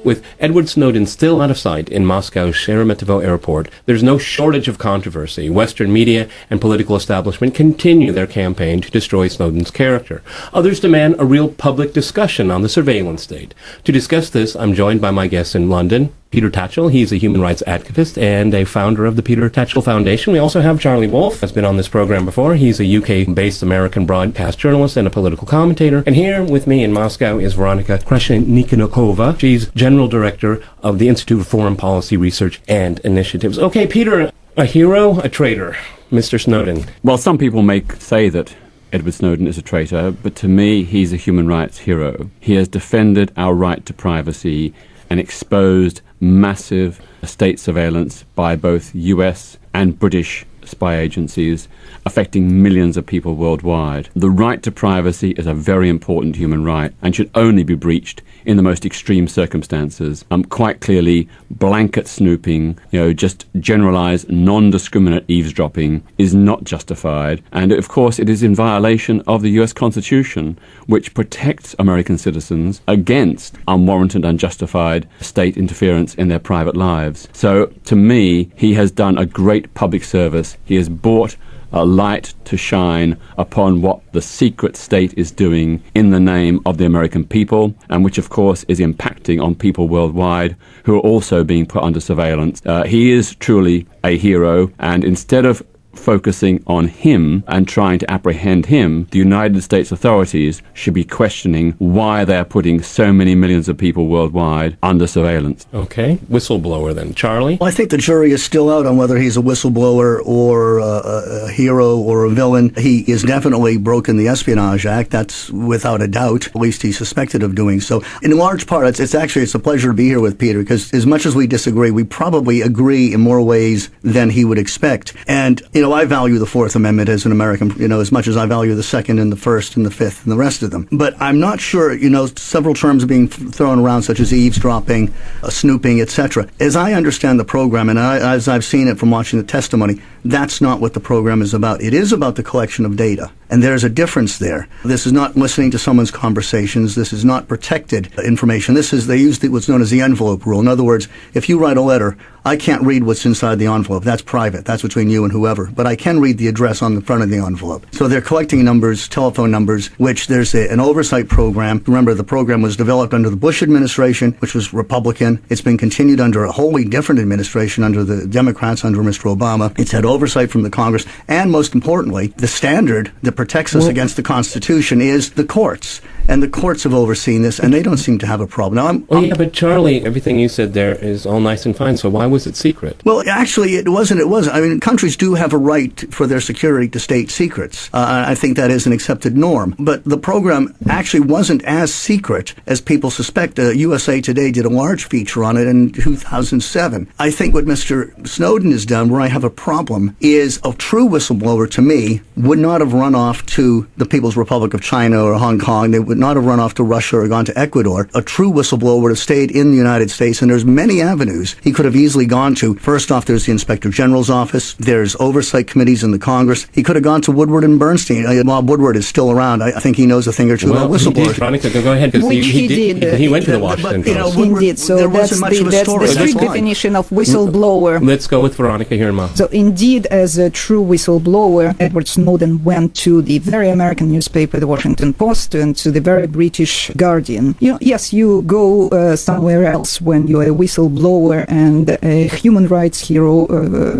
With Edward Snowden still out of sight in Moscow's Sheremetyevo airport, there's no shortage of controversy. Western media and political establishment continue their campaign to destroy Snowden's character. Others demand a real public discussion on the surveillance state. To discuss this, I'm joined by my guest in London, Peter Tatchell. He's a human rights activist and a founder of the Peter Tatchell Foundation. We also have Charlie Wolf, has been on this program before. He's a UK-based American broadcast journalist and a political commentator. And here with me in Moscow is Veronika Krashenikova. She's General Director of the Institute for Foreign Policy Research and Initiatives. Okay, Peter, a hero, a traitor, Mr. Snowden. Well, some people may say that Edward Snowden is a traitor, but to me, he's a human rights hero. He has defended our right to privacy and exposed massive state surveillance by both US and British spy agencies, affecting millions of people worldwide. The right to privacy is a very important human right and should only be breached in the most extreme circumstances. Quite clearly, blanket snooping, just generalized, non-discriminate eavesdropping is not justified. And of course, it is in violation of the US Constitution, which protects American citizens against unwarranted, unjustified state interference in their private lives. So, to me, he has done a great public service. He has brought a light to shine upon what the secret state is doing in the name of the American people, and which of course is impacting on people worldwide who are also being put under surveillance. He is truly a hero, and instead of focusing on him and trying to apprehend him, the United States authorities should be questioning why they're putting so many millions of people worldwide under surveillance. Okay, whistleblower then. Charlie? Well, I think the jury is still out on whether he's a whistleblower or a hero or a villain. He is definitely broken the Espionage Act. That's without a doubt. At least he's suspected of doing so. In large part, it's a pleasure to be here with Peter, because as much as we disagree, we probably agree in more ways than he would expect. And, I value the Fourth Amendment as an American, as much as I value the Second and the First and the Fifth and the rest of them. But I'm not sure, several terms are being thrown around, such as eavesdropping, snooping, etc. As I understand the program, and as I've seen it from watching the testimony, that's not what the program is about. It is about the collection of data. And there's a difference there. This is not listening to someone's conversations. This is not protected information. They use what's known as the envelope rule. In other words, if you write a letter, I can't read what's inside the envelope. That's private. That's between you and whoever. But I can read the address on the front of the envelope. So they're collecting numbers, telephone numbers, which there's an oversight program. Remember, the program was developed under the Bush administration, which was Republican. It's been continued under a wholly different administration, under the Democrats, under Mr. Obama. It's had oversight from the Congress. And most importantly, the standard that protects us against the Constitution is the courts. And the courts have overseen this, and they don't seem to have a problem. Now, yeah, but Charlie, everything you said there is all nice and fine, so why was it secret? Well, actually, it wasn't. I mean, countries do have a right for their security to state secrets. I think that is an accepted norm. But the program actually wasn't as secret as people suspect. USA Today did a large feature on it in 2007. I think what Mr. Snowden has done, where I have a problem, is a true whistleblower, to me, would not have run off to the People's Republic of China or Hong Kong. They would not have run off to Russia or gone to Ecuador. A true whistleblower would have stayed in the United States, and there's many avenues he could have easily gone to. First off, there's the Inspector General's office. There's oversight committees in the Congress. He could have gone to Woodward and Bernstein. While Woodward is still around, I think he knows a thing or two about whistleblowers. Veronica, go ahead. Which he did. He went to the Washington Post. He did. So that's the strict definition of whistleblower. Let's go with Veronica here in Moscow. So indeed, as a true whistleblower, Edward Snowden went to the very American newspaper, the Washington Post, and to the very British Guardian. Yes, you go somewhere else when you're a whistleblower and a human rights hero,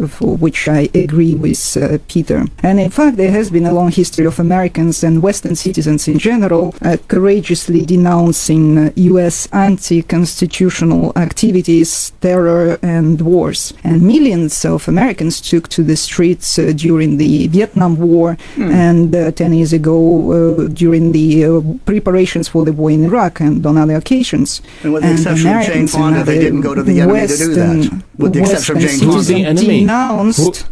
for which I agree with Peter. And in fact, there has been a long history of Americans and Western citizens in general courageously denouncing U.S. anti-constitutional activities, terror, and wars. And millions of Americans took to the streets during the Vietnam War and 10 years ago during the preparations for the war in Iraq and on other occasions. And with the exception of Jane Fonda, they didn't go to the enemy to do that. With the exception of Jane Fonda. Who's the enemy?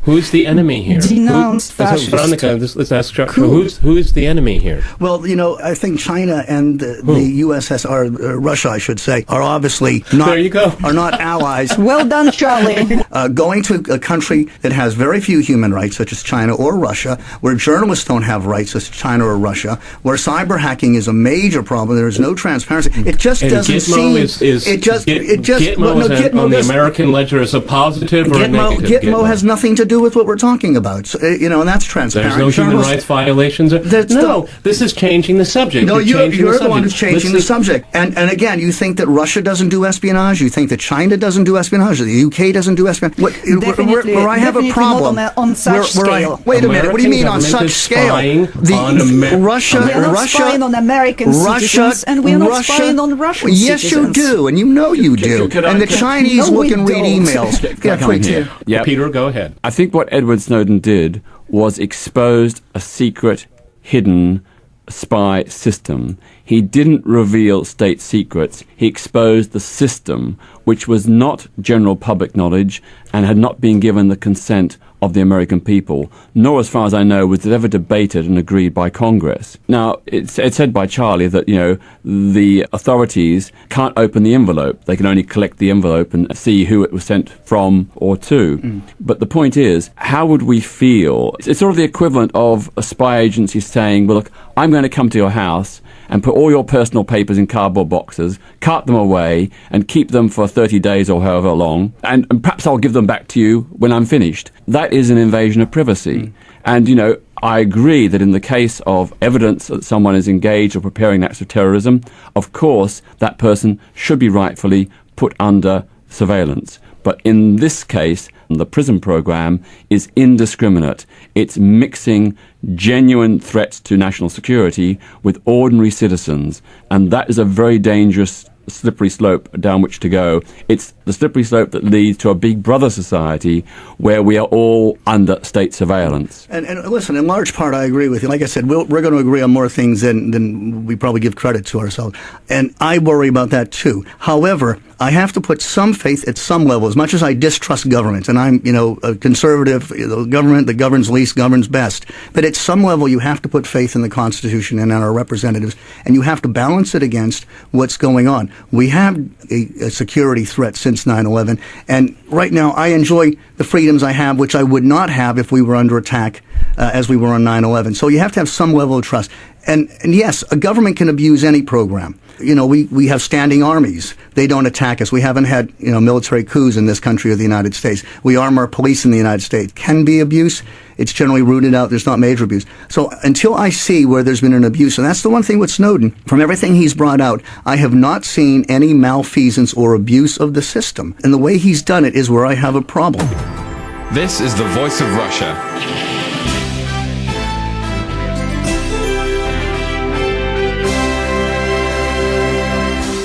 Who's the enemy here? Denounced fascist. Veronica, let's ask who's the enemy here? Well, I think China and the USS, or Russia, I should say, are obviously not. There you go. Are not allies. Well done, Charlie. Going to a country that has very few human rights, such as China or Russia, where journalists don't have rights, such as China or Russia, where cyber hacking is a major problem. There is no transparency. It just And doesn't Gitmo seem. Gitmo on the American ledger is a positive or a negative? Gitmo has nothing to do with what we're talking about. So, and that's transparent. There's no human rights violations. This is changing the subject. No, you're the one who's changing the subject. And again, you think that Russia doesn't do espionage. You think that China doesn't do espionage. The UK doesn't do espionage. Where I have a problem. On such scale. Wait a minute. What do you mean on such scale? Russia. We are not spying on American citizens, and we are not spying on Russian yes, citizens. Yes, you do, and you know you do. And the Chinese look and read emails. Yeah, Peter, go ahead. I think what Edward Snowden did was exposed a secret, hidden spy system. He didn't reveal state secrets. He exposed the system, which was not general public knowledge and had not been given the consent of the American people, nor, as far as I know, was it ever debated and agreed by Congress. Now, it's said by Charlie that, the authorities can't open the envelope. They can only collect the envelope and see who it was sent from or to. But the point is, how would we feel? It's sort of the equivalent of a spy agency saying, well, look, I'm going to come to your house and put all your personal papers in cardboard boxes, cart them away, and keep them for 30 days or however long, and perhaps I'll give them back to you when I'm finished. That is an invasion of privacy. And, I agree that in the case of evidence that someone is engaged or preparing acts of terrorism, of course, that person should be rightfully put under surveillance. But in this case, the PRISM program is indiscriminate. It's mixing genuine threats to national security with ordinary citizens. And that is a very dangerous slippery slope down which to go. It's the slippery slope that leads to a big brother society where we are all under state surveillance. And listen, in large part, I agree with you. Like I said, we're going to agree on more things than we probably give credit to ourselves. And I worry about that too. However, I have to put some faith at some level, as much as I distrust government, and I'm, a conservative, government that governs least governs best. But at some level, you have to put faith in the Constitution and in our representatives, and you have to balance it against what's going on. We have a security threat since 9/11, and right now I enjoy the freedoms I have, which I would not have if we were under attack as we were on 9/11. So you have to have some level of trust. And yes, a government can abuse any program. We have standing armies. They don't attack us. We haven't had, military coups in this country or the United States. We arm our police in the United States. Can be abuse. It's generally rooted out. There's not major abuse. So until I see where there's been an abuse, and that's the one thing with Snowden, from everything he's brought out, I have not seen any malfeasance or abuse of the system. And the way he's done it is where I have a problem. This is the voice of Russia.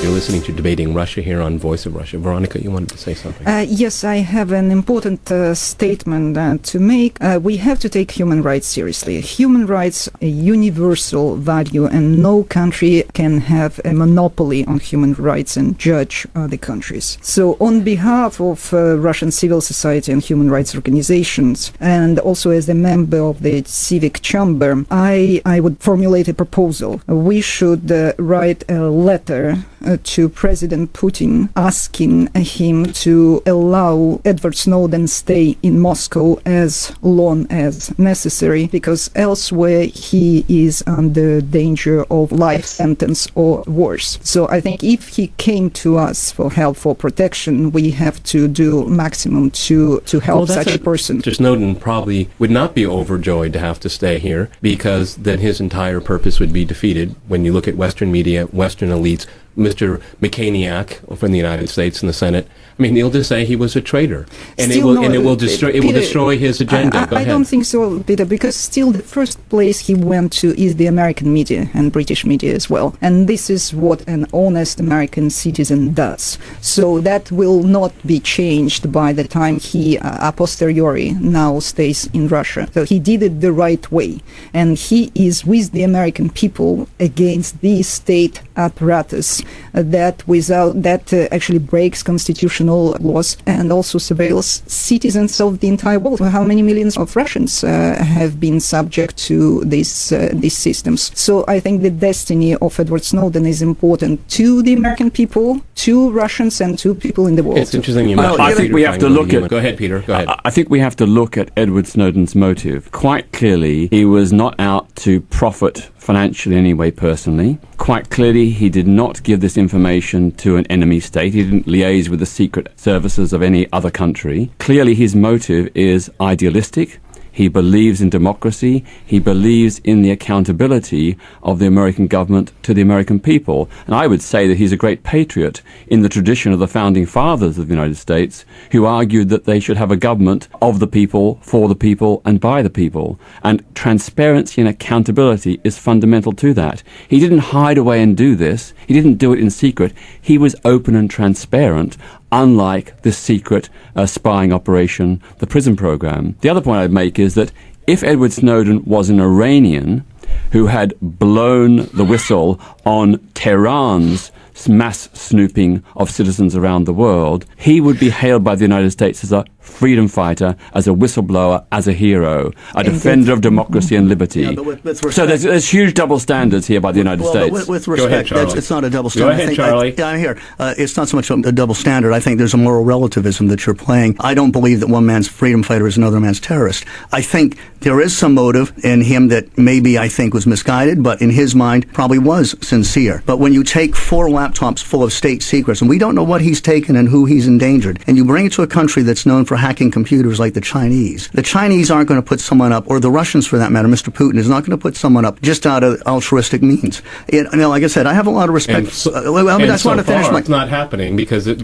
You're listening to Debating Russia here on Voice of Russia. Veronica, you wanted to say something? Yes, I have an important statement to make. We have to take human rights seriously. Human rights are a universal value, and no country can have a monopoly on human rights and judge other countries. So on behalf of Russian civil society and human rights organizations, and also as a member of the Civic Chamber, I would formulate a proposal. We should write a letter to President Putin asking him to allow Edward Snowden stay in Moscow as long as necessary, because elsewhere he is under danger of life sentence or worse. So I think if he came to us for help, for protection, we have to do maximum to help such a person. Mr. Snowden probably would not be overjoyed to have to stay here, because then his entire purpose would be defeated. When you look at Western media, Western elites, Mr. McCainiac from the United States in the Senate, he'll just say he was a traitor, and it will destroy his agenda. I don't think so, Peter, because still the first place he went to is the American media and British media as well, and this is what an honest American citizen does. So that will not be changed by the time he, a posteriori, now stays in Russia. So he did it the right way, and he is with the American people against the state apparatus that actually breaks constitutional laws and also surveils citizens of the entire world. How many millions of Russians have been subject to these systems? So I think the destiny of Edward Snowden is important to the American people, to Russians, and to people in the world. It's interesting you mentioned. I think we have to look at. Go ahead, Peter. Go ahead. I think we have to look at Edward Snowden's motive. Quite clearly, he was not out to profit financially in any way personally. Quite clearly, he did not give this information to an enemy state. He didn't liaise with the secret services of any other country. Clearly, his motive is idealistic. He believes in democracy. He believes in the accountability of the American government to the American people. And I would say that he's a great patriot in the tradition of the founding fathers of the United States, who argued that they should have a government of the people, for the people, and by the people. And transparency and accountability is fundamental to that. He didn't hide away and do this. He didn't do it in secret. He was open and transparent, unlike this secret spying operation, the PRISM program. The other point I'd make is that if Edward Snowden was an Iranian who had blown the whistle on Tehran's mass snooping of citizens around the world, he would be hailed by the United States as a freedom fighter, as a whistleblower, as a hero, a defender of democracy and liberty. Yeah, with respect, so there's huge double standards here by the United States. With respect, it's not a double standard. Go ahead, Charlie. I'm here. It's not so much a double standard. I think there's a moral relativism that you're playing. I don't believe that one man's freedom fighter is another man's terrorist. I think there is some motive in him that maybe I think was misguided, but in his mind probably was sincere. But when you take 4 laptops full of state secrets, and we don't know what he's taken and who he's endangered, and you bring it to a country that's known for hacking computers like the Chinese aren't going to put someone up, or the Russians for that matter, Mr. Putin is not going to put someone up just out of altruistic means. Like I said, I have a lot of respect. It's not happening because the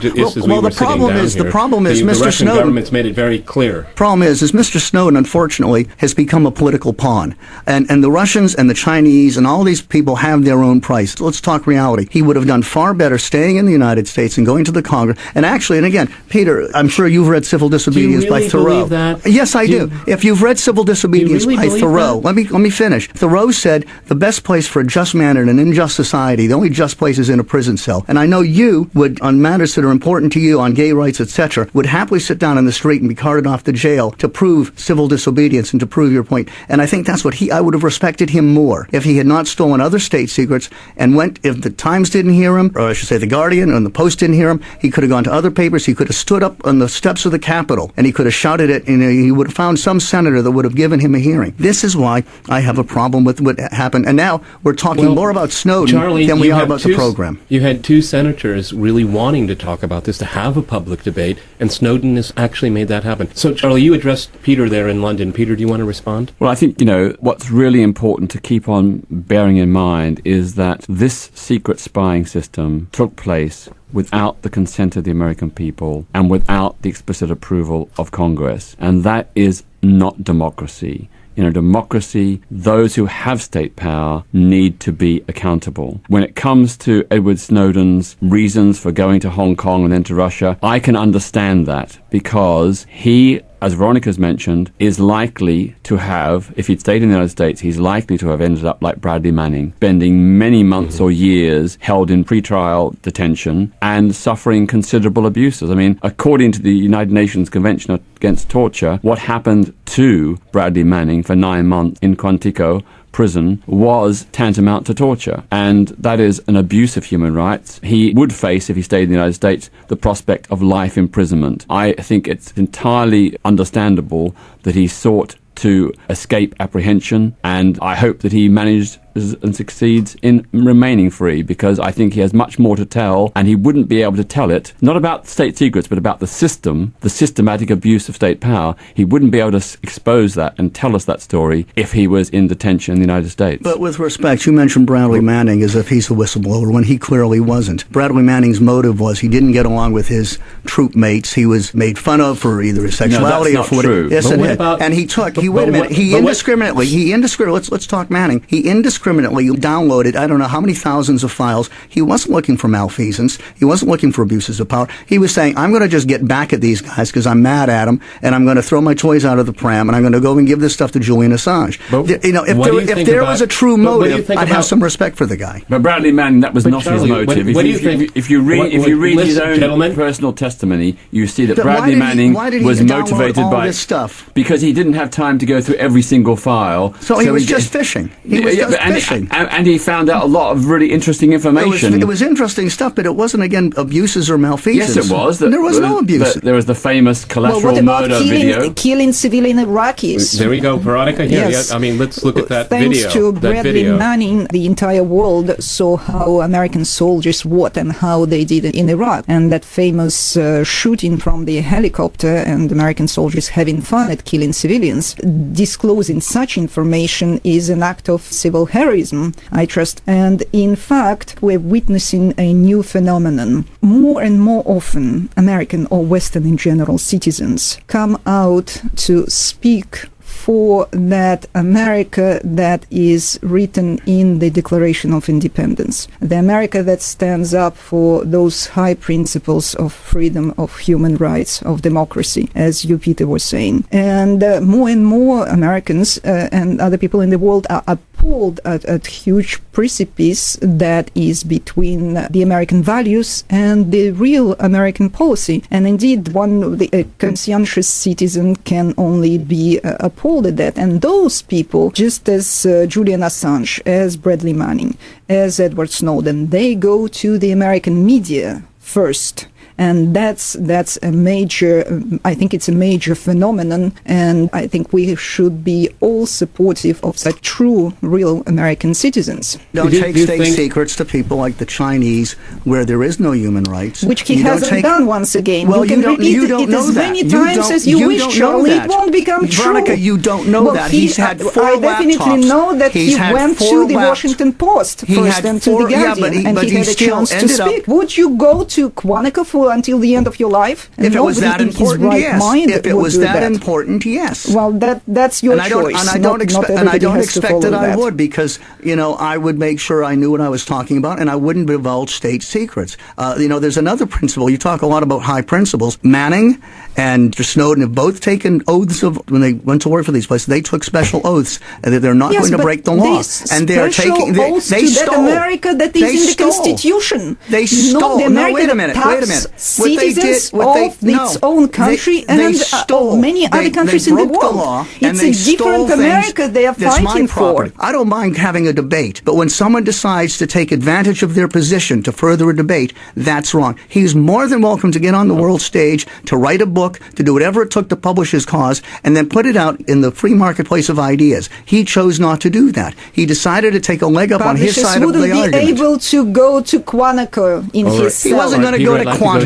problem is Mr. Russian Snowden, government's made it very clear. Problem is Mr. Snowden, unfortunately, has become a political pawn. And the Russians and the Chinese and all these people have their own price. Let's talk reality. He would have done far better staying in the United States and going to the Congress. And actually, and again, Peter, I'm sure you've read Civil Disobedience by Thoreau. Yes, I do. If you've read Civil Disobedience by Thoreau, let me finish. Thoreau said the best place for a just man in an unjust society, the only just place is in a prison cell. And I know you would, on matters that are important to you, on gay rights, etc., would happily sit down in the street and be carted off to jail to prove civil disobedience and to prove your point. And I think that's what I would have respected him more if he had not stolen other state secrets and if the Times didn't hear him, or I should say the Guardian and the Post didn't hear him, he could have gone to other papers, he could have stood up on the steps of the Capitol and he could have shouted it, and he would have found some senator that would have given him a hearing. This is why I have a problem with what happened. And now we're talking more about Snowden than we are about the program. You had 2 senators really wanting to talk about this, to have a public debate, and Snowden has actually made that happen. So, Charlie, you addressed Peter there in London. Peter, do you want to respond? Well, I think, what's really important to keep on bearing in mind is that this secret spying system took place without the consent of the American people and without the explicit approval of Congress. And that is not democracy. In a democracy, those who have state power need to be accountable. When it comes to Edward Snowden's reasons for going to Hong Kong and then to Russia, I can understand that because he, as Veronica's mentioned, is likely to have, if he'd stayed in the United States, he's likely to have ended up like Bradley Manning, spending many months or years held in pretrial detention and suffering considerable abuses. I mean, according to the United Nations Convention Against Torture, what happened to Bradley Manning for 9 months in Quantico prison was tantamount to torture, and that is an abuse of human rights. He would face, if he stayed in the United States, the prospect of life imprisonment. I think it's entirely understandable that he sought to escape apprehension, and I hope that he managed and succeeds in remaining free, because I think he has much more to tell, and he wouldn't be able to tell it, not about state secrets, but about the system, the systematic abuse of state power. He wouldn't be able to expose that and tell us that story if he was in detention in the United States. But with respect, you mentioned Bradley Manning as if he's a whistleblower when he clearly wasn't. Bradley Manning's motive was he didn't get along with his troop mates. He was made fun of for either his sexuality or for what true. Yes, and he took, wait a minute, he indiscriminately, let's talk Manning, he indiscriminately downloaded, I don't know how many thousands of files. He wasn't looking for malfeasance. He wasn't looking for abuses of power. He was saying, I'm going to just get back at these guys because I'm mad at them, and I'm going to throw my toys out of the pram, and I'm going to go and give this stuff to Julian Assange. If there was a true motive, I'd have some respect for the guy. But Bradley Manning, that was not his motive. If you read his own personal testimony, you see that Bradley Manning was motivated by this stuff because he didn't have time to go through every single file. So he was just fishing. fishing. And he found out a lot of really interesting information. It was interesting stuff, but it wasn't, again, abuses or malfeasance. Yes, it was. There was no abuse. There was the famous collateral what about murder video. killing civilian Iraqis? There we go, Veronica. Here, Yes. I mean, let's look at that Thanks video. to that Bradley video. Manning, the entire world saw how American soldiers what and how they did it in Iraq. And that famous shooting from the helicopter and American soldiers having fun at killing civilians. Disclosing such information is an act of civil heroism, I trust. And in fact, we're witnessing a new phenomenon. More and more often, American or Western in general citizens come out to speak for that America that is written in the Declaration of Independence. The America that stands up for those high principles of freedom, of human rights, of democracy, as you, Peter, were saying. And more and more Americans and other people in the world are appalled at a huge precipice that is between the American values and the real American policy. And indeed, a conscientious citizen can only be appalled at that. And those people, just as Julian Assange, as Bradley Manning, as Edward Snowden, they go to the American media first. And that's a major, I think it's a major phenomenon, and I think we should be all supportive of such true, real American citizens. Don't take state secrets to people like the Chinese, where there is no human rights. Which he hasn't done once again. Well, you don't know as many times as you wish, Charlie. It won't become true. Veronica, you don't know that. He's had 4 laptops. I definitely know that he went to the Washington Post first and to the Guardian, and he had a chance to speak. Would you go to Quantico until the end of your life? If it was that important, yes. If it was that important, yes. Well, that's your choice. And I don't expect that I would, because, I would make sure I knew what I was talking about, and I wouldn't divulge state secrets. There's another principle. You talk a lot about high principles. Manning and Snowden have both taken oaths when they went to work for these places. They took special oaths that they're not going to break the law, and they're taking. They stole. That America that is in the Constitution. They stole. No, wait a minute. Citizens of its own country and many other countries in the world. It's a different America they are fighting for. I don't mind having a debate, but when someone decides to take advantage of their position to further a debate, that's wrong. He's more than welcome to get on the world stage, to write a book, to do whatever it took to publish his cause, and then put it out in the free marketplace of ideas. He chose not to do that. He decided to take a leg up on his side of the argument. Wouldn't be able to go to Quantico in his cell. He wasn't going to go to Quantico.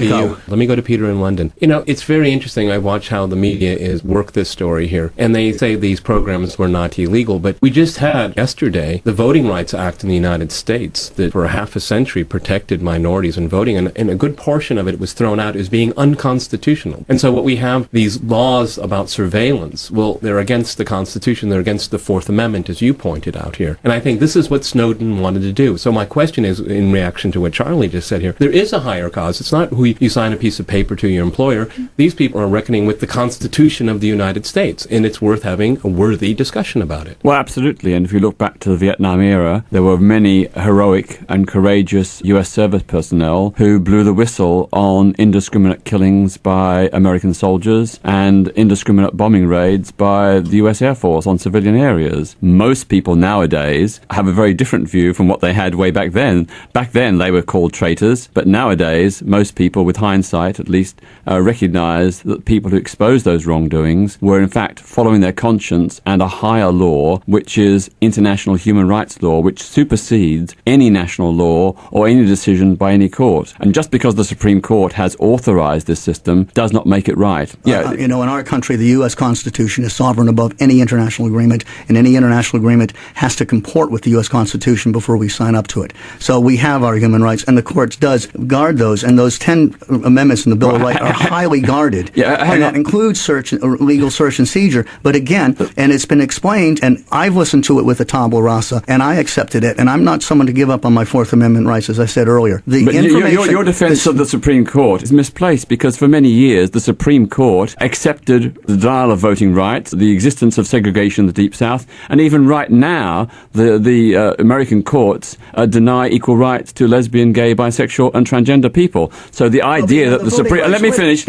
Let me go to Peter in London. It's very interesting. I watch how the media is work this story here, and they say these programs were not illegal, but we just had yesterday the Voting Rights Act in the United States that for half a century protected minorities in voting, and a good portion of it was thrown out as being unconstitutional. And so what we have, these laws about surveillance, well, they're against the Constitution, they're against the Fourth Amendment, as you pointed out here. And I think this is what Snowden wanted to do. So my question is, in reaction to what Charlie just said here, there is a higher cause. It's not who you sign a piece of paper to your employer. These people are reckoning with the Constitution of the United States, and it's worth having a worthy discussion about it. Well, absolutely. And if you look back to the Vietnam era, there were many heroic and courageous U.S. service personnel who blew the whistle on indiscriminate killings by American soldiers and indiscriminate bombing raids by the U.S. Air Force on civilian areas. Most people nowadays have a very different view from what they had way back then. Back then, they were called traitors, but nowadays, most people, with hindsight at least, recognize that people who exposed those wrongdoings were in fact following their conscience and a higher law, which is international human rights law, which supersedes any national law or any decision by any court. And just because the Supreme Court has authorized this system does not make it right. In our country, the U.S. Constitution is sovereign above any international agreement, and any international agreement has to comport with the U.S. Constitution before we sign up to it. So we have our human rights, and the courts does guard those, and those 10 amendments in the Bill of Rights are highly guarded. And that includes legal search and seizure. But again, and it's been explained, and I've listened to it with a tabula rasa, and I accepted it, and I'm not someone to give up on my Fourth Amendment rights, as I said earlier. Your defense of the Supreme Court is misplaced, because for many years the Supreme Court accepted the denial of voting rights, the existence of segregation in the Deep South, and even right now the American courts deny equal rights to lesbian, gay, bisexual and transgender people. So the idea that the Supreme... Let me finish.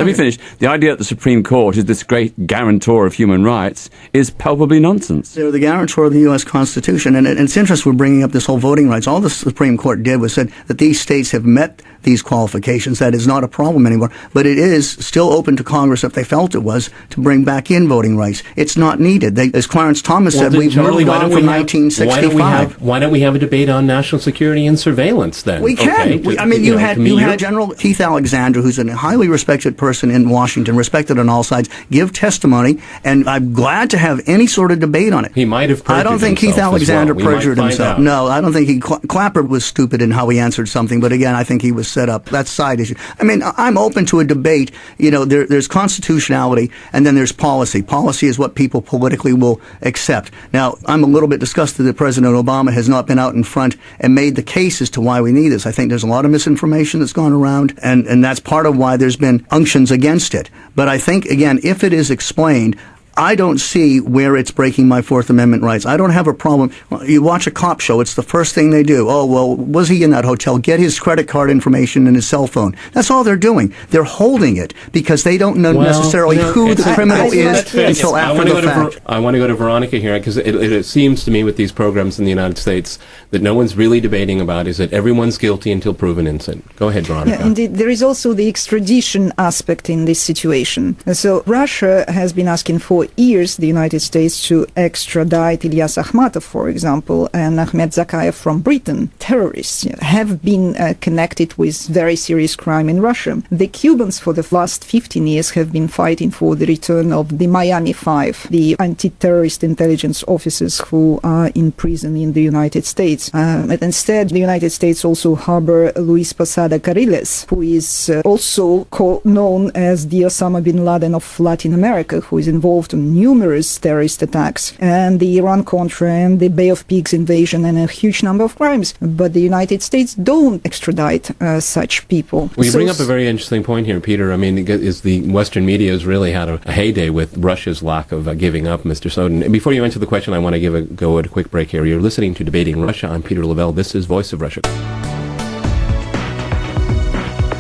The idea that the Supreme Court is this great guarantor of human rights is palpably nonsense. They're the guarantor of the U.S. Constitution, and it's interesting we're bringing up this whole voting rights. All the Supreme Court did was said that these states have met these qualifications. That is not a problem anymore, but it is still open to Congress, if they felt it was, to bring back in voting rights. It's not needed. As Clarence Thomas said, we've moved on from 1965. Why don't we have a debate on national security and surveillance then? We can. Okay. You had General Keith Alexander, who's a highly respected person in Washington, respected on all sides, give testimony, and I'm glad to have any sort of debate on it. He might have perjured I don't think Keith Alexander perjured himself. Out. No, I don't think Clapper was stupid in how he answered something, but again, I think he was set up. That's side issue. I mean, I'm open to a debate. There's constitutionality, and then there's policy. Policy is what people politically will accept. Now, I'm a little bit disgusted that President Obama has not been out in front and made the case as to why we need this. I think there's a lot of misinformation that's gone around, and that's part of why there's been unctions against it. But I think, again, if it is explained, I don't see where it's breaking my Fourth Amendment rights. I don't have a problem. You watch a cop show, it's the first thing they do. Oh, well, was he in that hotel? Get his credit card information and his cell phone. That's all they're doing. They're holding it because they don't know necessarily who the criminal is until after the fact. I want to go to Veronica here, because it seems to me with these programs in the United States that no one's really debating about is that everyone's guilty until proven innocent. Go ahead, Veronica. Yeah, indeed. There is also the extradition aspect in this situation. So Russia has been asking for years the United States to extradite Ilyas Akhmatov, for example, and Ahmed Zakayev from Britain. Terrorists have been connected with very serious crime in Russia. The Cubans for the last 15 years have been fighting for the return of the Miami Five, the anti-terrorist intelligence officers who are in prison in the United States. But instead, the United States also harbor Luis Posada Carriles, who is also known as the Osama bin Laden of Latin America, who is involved in numerous terrorist attacks, and the Iran-Contra and the Bay of Pigs invasion, and a huge number of crimes. But the United States don't extradite such people. Well, you bring up a very interesting point here, Peter. I mean, is the Western media has really had a heyday with Russia's lack of giving up Mr. Snowden. And before you answer the question, I want to go at a quick break here. You're listening to Debating Russia. I'm Peter Lavelle. This is Voice of Russia.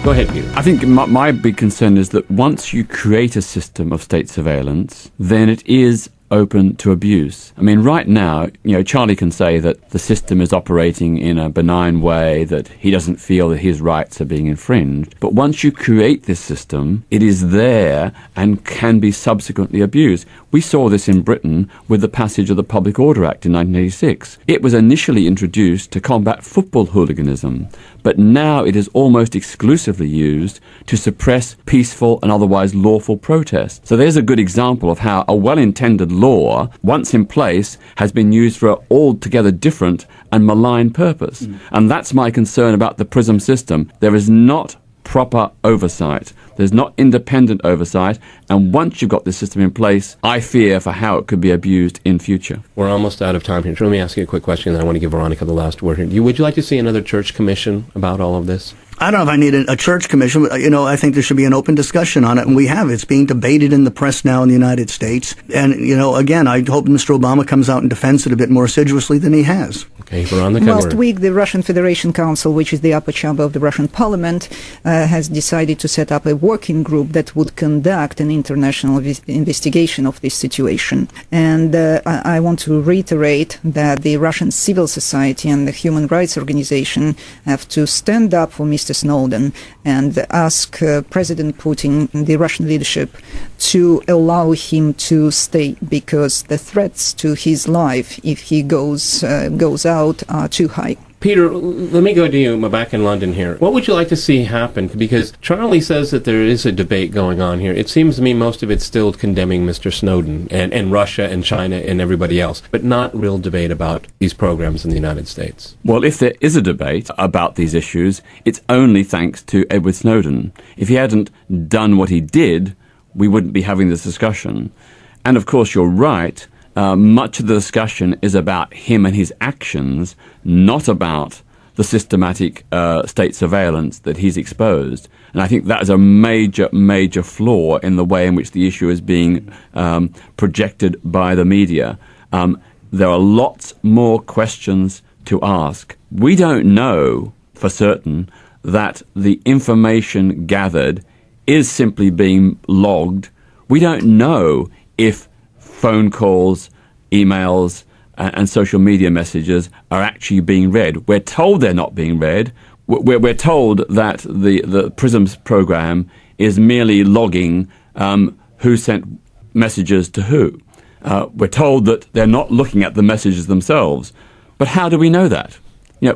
Go ahead, Peter. I think my big concern is that once you create a system of state surveillance, then it is open to abuse. I mean, right now, Charlie can say that the system is operating in a benign way, that he doesn't feel that his rights are being infringed. But once you create this system, it is there and can be subsequently abused. We saw this in Britain with the passage of the Public Order Act in 1986. It was initially introduced to combat football hooliganism, but now it is almost exclusively used to suppress peaceful and otherwise lawful protest. So there's a good example of how a well-intended law, once in place, has been used for an altogether different and malign purpose. And that's my concern about the PRISM system. There is not proper oversight. There's not independent oversight, and once you've got this system in place, I fear for how it could be abused in future. We're almost out of time here. So let me ask you a quick question, and I want to give Veronica the last word here. Would you like to see another church commission about all of this? I don't know if I need a church commission, but, I think there should be an open discussion on it, and we have. It's being debated in the press now in the United States. And, again, I hope Mr. Obama comes out and defends it a bit more assiduously than he has. Okay, Veronica. Last week, the Russian Federation Council, which is the upper chamber of the Russian parliament, has decided to set up a working group that would conduct an international investigation of this situation. And I want to reiterate that the Russian civil society and the human rights organization have to stand up for Mr. Snowden and ask President Putin and the Russian leadership to allow him to stay, because the threats to his life if he goes out are too high. Peter, let me go to you back in London here. What would you like to see happen? Because Charlie says that there is a debate going on here. It seems to me most of it's still condemning Mr. Snowden and Russia and China and everybody else, but not real debate about these programs in the United States. Well, if there is a debate about these issues, it's only thanks to Edward Snowden. If he hadn't done what he did, we wouldn't be having this discussion. And of course, you're right. Much of the discussion is about him and his actions, not about the systematic state surveillance that he's exposed. And I think that is a major, major flaw in the way in which the issue is being projected by the media. There are lots more questions to ask. We don't know for certain that the information gathered is simply being logged. We don't know if phone calls, emails, and social media messages are actually being read. We're told they're not being read. We're told that the PRISM's program is merely logging who sent messages to who. We're told that they're not looking at the messages themselves. But how do we know that?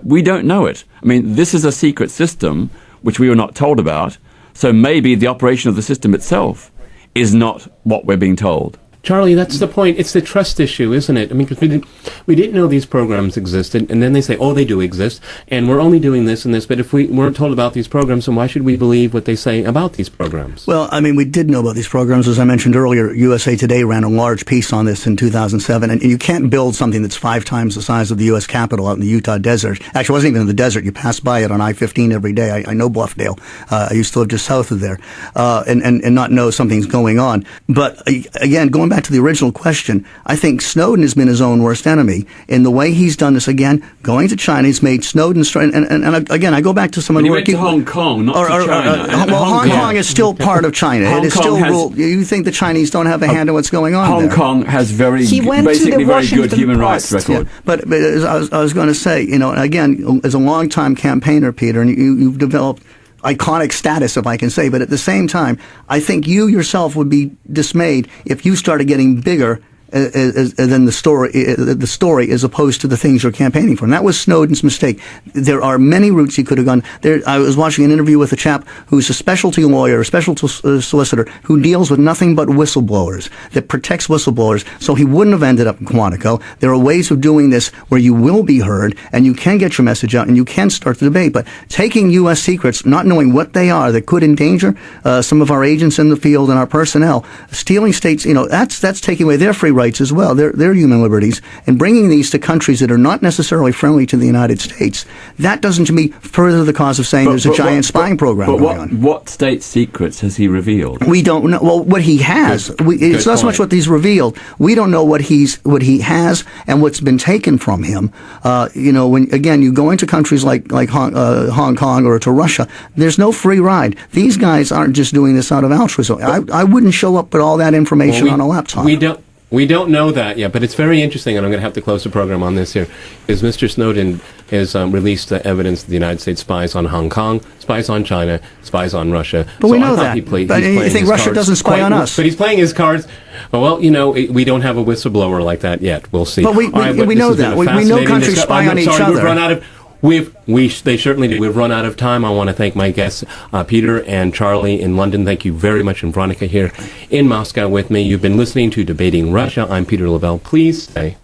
We don't know it. I mean, this is a secret system which we were not told about, so maybe the operation of the system itself is not what we're being told. Charlie, that's the point. It's the trust issue, isn't it? I mean, because we didn't know these programs existed, and then they say, oh, they do exist, and we're only doing this and this, but if we weren't told about these programs, then why should we believe what they say about these programs? Well, I mean, we did know about these programs. As I mentioned earlier, USA Today ran a large piece on this in 2007, and you can't build something that's 5 times the size of the U.S. Capitol out in the Utah desert. Actually, it wasn't even in the desert. You pass by it on I-15 every day. I know Bluffdale. I used to live just south of there, and not know something's going on. But again, going back to the original question, I think Snowden has been his own worst enemy in the way he's done this. Again, going to China, he's made Snowden, and again, I go back to someone he went to Hong Kong, not to China. Well, Hong Kong is still part of China. It is still ruled. You think the Chinese don't have a hand on what's going on Hong there? Kong has basically very good human rights record. Yeah, but as I was going to say, again, as a long-time campaigner, Peter, and you've developed iconic status, if I can say, but at the same time, I think you yourself would be dismayed if you started getting bigger than the story as opposed to the things you're campaigning for. And that was Snowden's mistake. There are many routes he could have gone. I was watching an interview with a chap who's a specialty lawyer, a specialty solicitor, who deals with nothing but whistleblowers, that protects whistleblowers, so he wouldn't have ended up in Quantico. There are ways of doing this where you will be heard, and you can get your message out, and you can start the debate. But taking U.S. secrets, not knowing what they are, that could endanger some of our agents in the field and our personnel, stealing states, that's taking away their free rights as well, their human liberties, and bringing these to countries that are not necessarily friendly to the United States. That doesn't, to me, further the cause of saying there's a giant spying program going on. What state secrets has he reveled? We don't know. Well, what he has, it's not so much what he's revealed. We don't know what he has and what's been taken from him. When again you go into countries like Hong Kong or to Russia, there's no free ride. These guys aren't just doing this out of altruism. I wouldn't show up with all that information on a laptop. We don't know that yet, but it's very interesting, and I'm going to have to close the program on this here, is Mr. Snowden has released evidence that the United States spies on Hong Kong, spies on China, spies on Russia. But so we know that. But you think Russia doesn't spy on us? But he's playing his cards. Well, we don't have a whistleblower like that yet. We'll see. But we know that. We know countries spy on each other. We've run out of... They certainly do. We've run out of time. I want to thank my guests, Peter and Charlie in London. Thank you very much. And Veronica here in Moscow with me. You've been listening to Debating Russia. I'm Peter Lavelle. Please stay.